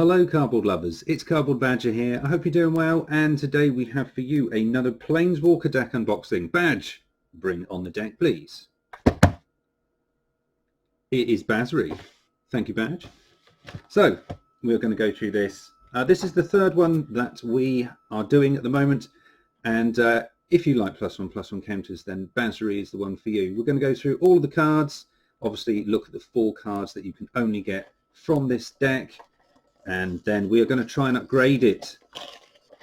Hello cardboard lovers, it's Cardboard Badger here. I hope you're doing well, and today we have for you another Planeswalker deck unboxing. Badge, bring on the deck please. It is BASRI. Thank you, Badge. So we're going to go through this. This is the third one that we are doing at the moment, and if you like +1/+1 counters, then BASRI is the one for you. We're going to go through all of the cards, obviously look at the 4 cards that you can only get from this deck, and then we are going to try and upgrade it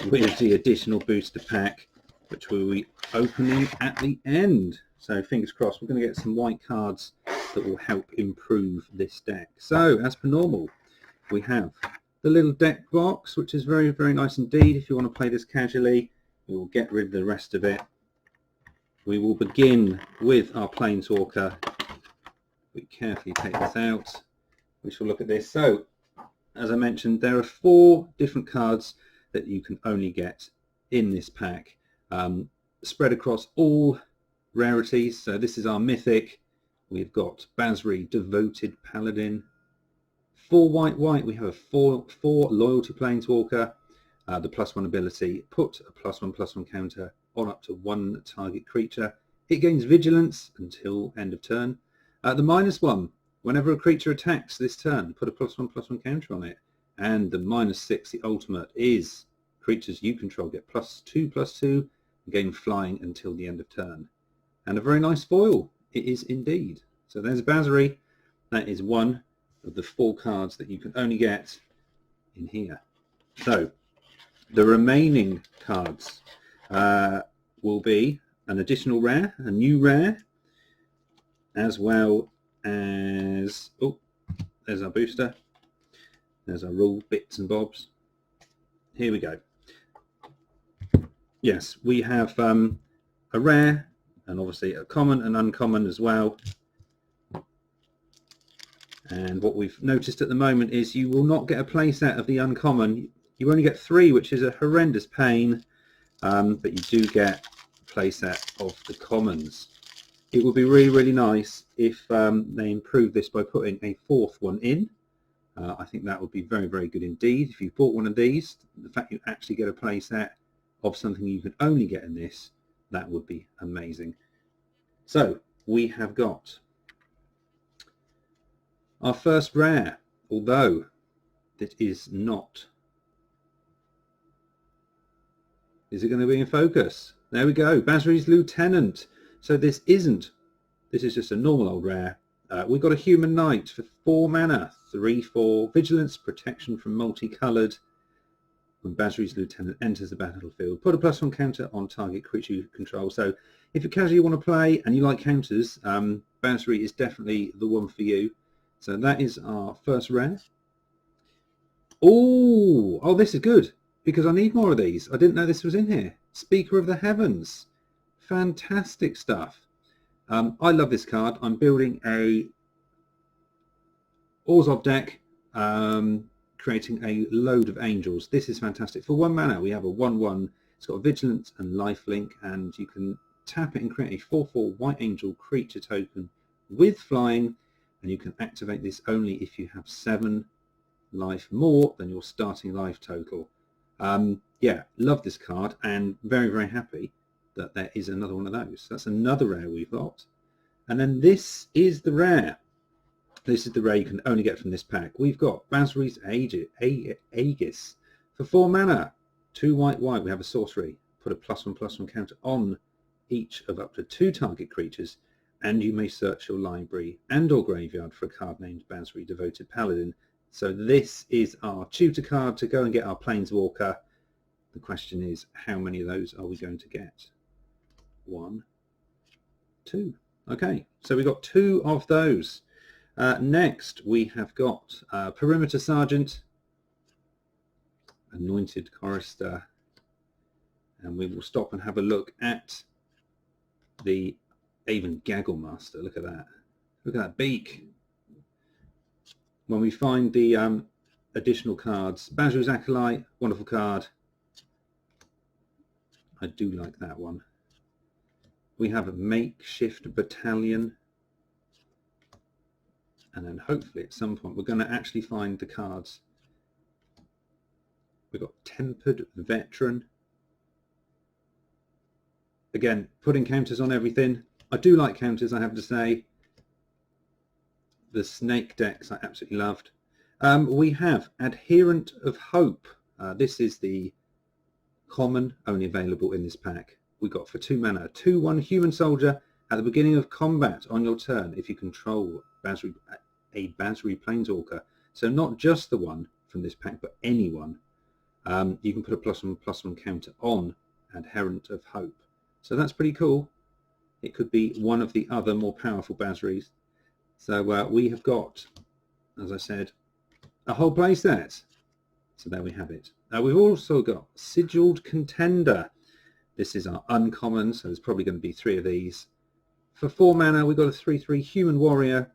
with the additional booster pack, which we'll be opening at the end. So fingers crossed, we're going to get some white cards that will help improve this deck. So as per normal, we have the little deck box, which is very, very nice indeed. If you want to play this casually, we will get rid of the rest of it. We will begin with our Planeswalker. We carefully take this out. We shall look at this. So as I mentioned, there are 4 different cards that you can only get in this pack, spread across all rarities. So this is our mythic. We've got BASRI, Devoted Paladin. 4 white. We have a 4 loyalty Planeswalker. The +1 ability, put a +1/+1 counter on up to 1 target creature. It gains vigilance until end of turn. The -1, whenever a creature attacks this turn, put a +1/+1 counter on it. And the -6, the ultimate, is creatures you control get +2/+2 and gain flying until the end of turn. And a very nice foil it is indeed. So there's BASRI. That is one of the 4 cards that you can only get in here. So the remaining cards will be an additional rare, a new rare, as well as, oh, there's our booster, there's our rule bits and bobs. Here we go. Yes, we have a rare, and obviously a common and uncommon as well. And what we've noticed at the moment is you will not get a playset of the uncommon. You only get 3, which is a horrendous pain, but you do get a playset of the commons. It would be really, really nice if they improved this by putting a 4th one in. I think that would be very, very good indeed. If you bought one of these, the fact you actually get a playset of something you can only get in this, that would be amazing. So we have got our first rare, although it is not. Is it going to be in focus? There we go. BASRI's Lieutenant. So this is just a normal old rare. We've got a Human Knight for 4 mana, 3/4, Vigilance, Protection from multicoloured. When BASRI's Lieutenant enters the battlefield, put a +1 counter on target creature you control. So if you casually want to play and you like counters, BASRI is definitely the one for you. So that is our first rare. Oh, this is good, because I need more of these. I didn't know this was in here. Speaker of the Heavens. Fantastic stuff. I love this card. I'm building a Orzhov deck, creating a load of angels. This is fantastic. For 1 mana, we have a 1/1. It's got Vigilance and Lifelink, and you can tap it and create a 4/4 white angel creature token with flying, and you can activate this only if you have 7 life more than your starting life total. Yeah, love this card, and very, very happy that there is another one of those. That's another rare we've got. And then this is the rare. This is the rare you can only get from this pack. We've got BASRI's Aegis for 4 mana, 2 white. We have a sorcery. Put a +1/+1 counter on each of up to 2 target creatures, and you may search your library and or graveyard for a card named BASRI, Devoted Paladin. So this is our tutor card to go and get our Planeswalker. The question is, how many of those are we going to get? 1, 2. Okay, so we got 2 of those. Next, we have got Perimeter Sergeant, Anointed Chorister, and we will stop and have a look at the even Gaggle Master. Look at that. Look at that beak. When we find the additional cards, BASRI's Acolyte, wonderful card. I do like that one. We have a Makeshift Battalion, and then hopefully at some point we're going to actually find the cards We've got Tempered Veteran. Again, putting counters on everything. I do like counters, I have to say. The snake decks I absolutely loved. We have Adherent of Hope. This is the common, only available in this pack. We got for 2 mana, 2/1 human soldier at the beginning of combat on your turn if you control a BASRI Planeswalker. So not just the one from this pack, but any one. You can put a +1/+1 counter on Adherent of Hope. So that's pretty cool. It could be one of the other more powerful BASRIs. So we have got, as I said, a whole play set. So there we have it. We've also got Sigild Contender. This is our uncommon, so there's probably going to be 3 of these. For 4 mana, we've got a 3/3 human warrior.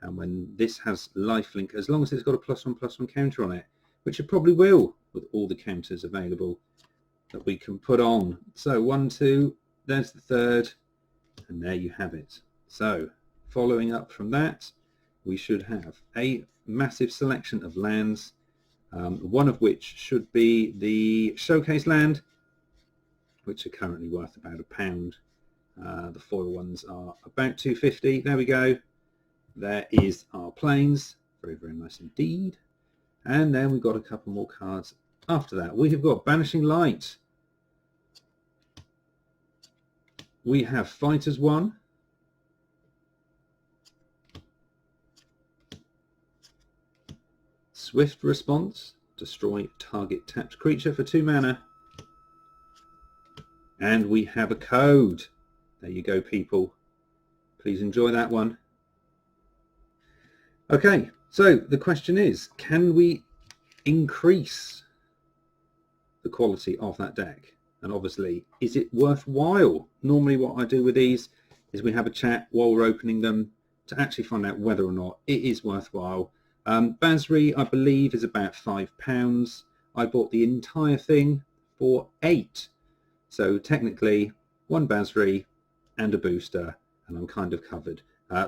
And when this has lifelink, as long as it's got a +1/+1 counter on it, which it probably will with all the counters available that we can put on. So 1, 2, there's the third, and there you have it. So following up from that, we should have a massive selection of lands, one of which should be the showcase land, which are currently worth about £1. The foil ones are about 250. There we go. There is our planes. Very, very nice indeed. And then we've got a couple more cards after that. We have got Banishing Light. We have Fighters 1. Swift Response. Destroy target tapped creature for 2 mana. And we have a code. There you go, people. Please enjoy that one. Okay, so the question is, can we increase the quality of that deck? And obviously, is it worthwhile? Normally what I do with these is we have a chat while we're opening them to actually find out whether or not it is worthwhile. BASRI, I believe, is about £5. I bought the entire thing for £8. So technically, 1 BASRI and a booster, and I'm kind of covered.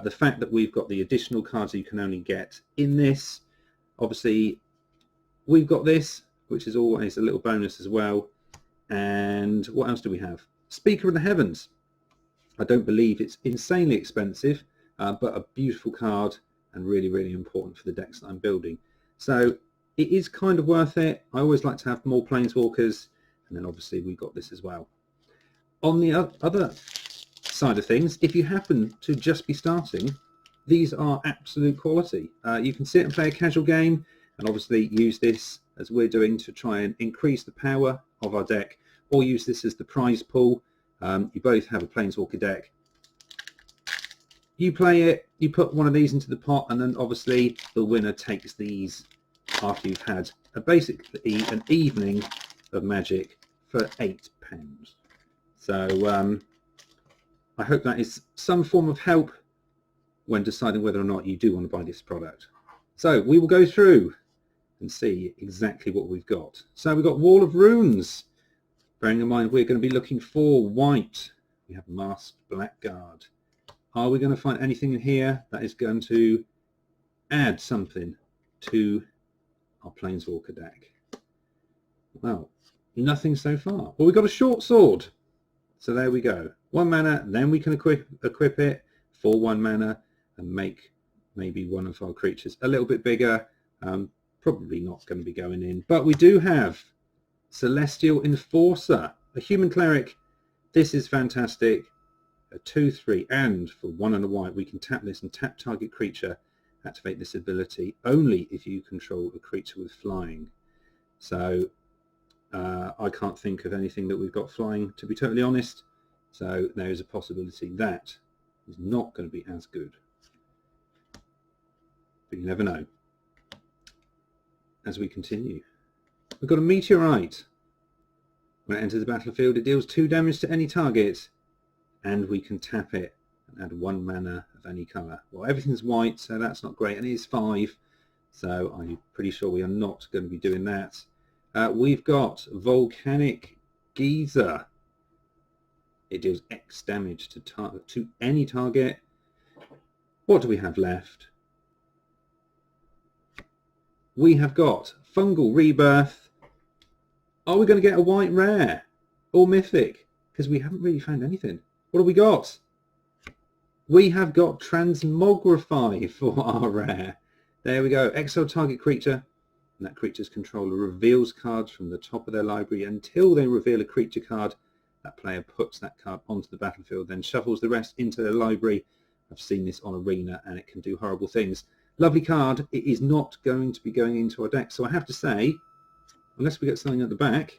The fact that we've got the additional cards that you can only get in this, obviously, we've got this, which is always a little bonus as well. And what else do we have? Speaker of the Heavens. I don't believe it's insanely expensive, but a beautiful card and really, really important for the decks that I'm building. So it is kind of worth it. I always like to have more Planeswalkers, and then obviously we've got this as well. On the other side of things, if you happen to just be starting, these are absolute quality. You can sit and play a casual game and obviously use this as we're doing to try and increase the power of our deck, or use this as the prize pool. You both have a Planeswalker deck. You play it, you put one of these into the pot, and then obviously the winner takes these after you've had basically an evening of Magic for £8. So I hope that is some form of help when deciding whether or not you do want to buy this product. So we will go through and see exactly what we've got. So we've got Wall of Runes. Bearing in mind we're going to be looking for white. We have Masked Blackguard. Are we going to find anything in here that is going to add something to our Planeswalker deck? Well, nothing so far. Well, we've got a Short Sword. So there we go. 1 mana, then we can equip it for 1 mana and make maybe one of our creatures a little bit bigger. Probably not going to be going in. But we do have Celestial Enforcer, a human cleric. This is fantastic. A 2/3, and for 1 and a white, we can tap this and tap target creature. Activate this ability only if you control a creature with flying. So I can't think of anything that we've got flying, to be totally honest. So there is a possibility that is not going to be as good. But you never know. As we continue, we've got a Meteorite. When it enters the battlefield, it deals 2 damage to any target, and we can tap it and add 1 mana of any colour. Well, everything's white, so that's not great, and it is 5, so I'm pretty sure we are not going to be doing that. We've got Volcanic Geyser. It deals X damage to any target. What do we have left? We have got Fungal Rebirth. Are we going to get a white rare or mythic? Because we haven't really found anything. What have we got? We have got Transmogrify for our rare. There we go. Exile target creature, and that creature's controller reveals cards from the top of their library until they reveal a creature card. That player puts that card onto the battlefield, then shuffles the rest into their library. I've seen this on Arena, and it can do horrible things. Lovely card. It is not going to be going into our deck, so I have to say, unless we get something at the back,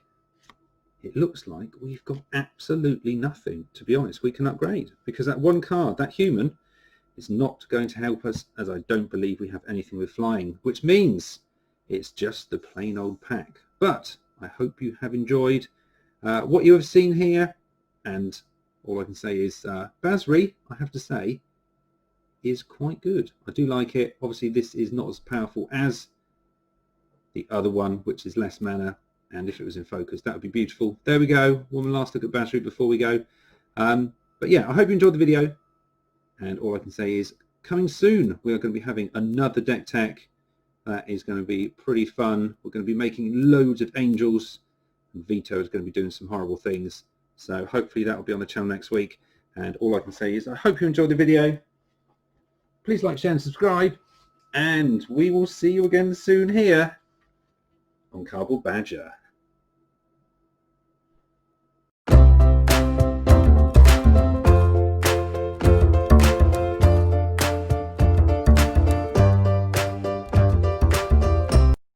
it looks like we've got absolutely nothing. To be honest, we can upgrade, because that one card, that human, is not going to help us, as I don't believe we have anything with flying, which means it's just the plain old pack. But I hope you have enjoyed what you have seen here, and all I can say is BASRI, I have to say, is quite good. I do like it. Obviously this is not as powerful as the other one, which is less mana, and if it was in focus that would be beautiful. There we go. One last look at BASRI before we go. But yeah, I hope you enjoyed the video, and all I can say is coming soon we are going to be having another deck tech that is going to be pretty fun. We're going to be making loads of angels, and Vito is going to be doing some horrible things, so hopefully that will be on the channel next week. And all I can say is I hope you enjoyed the video. Please like, share and subscribe, and we will see you again soon here on Cardboard Badger.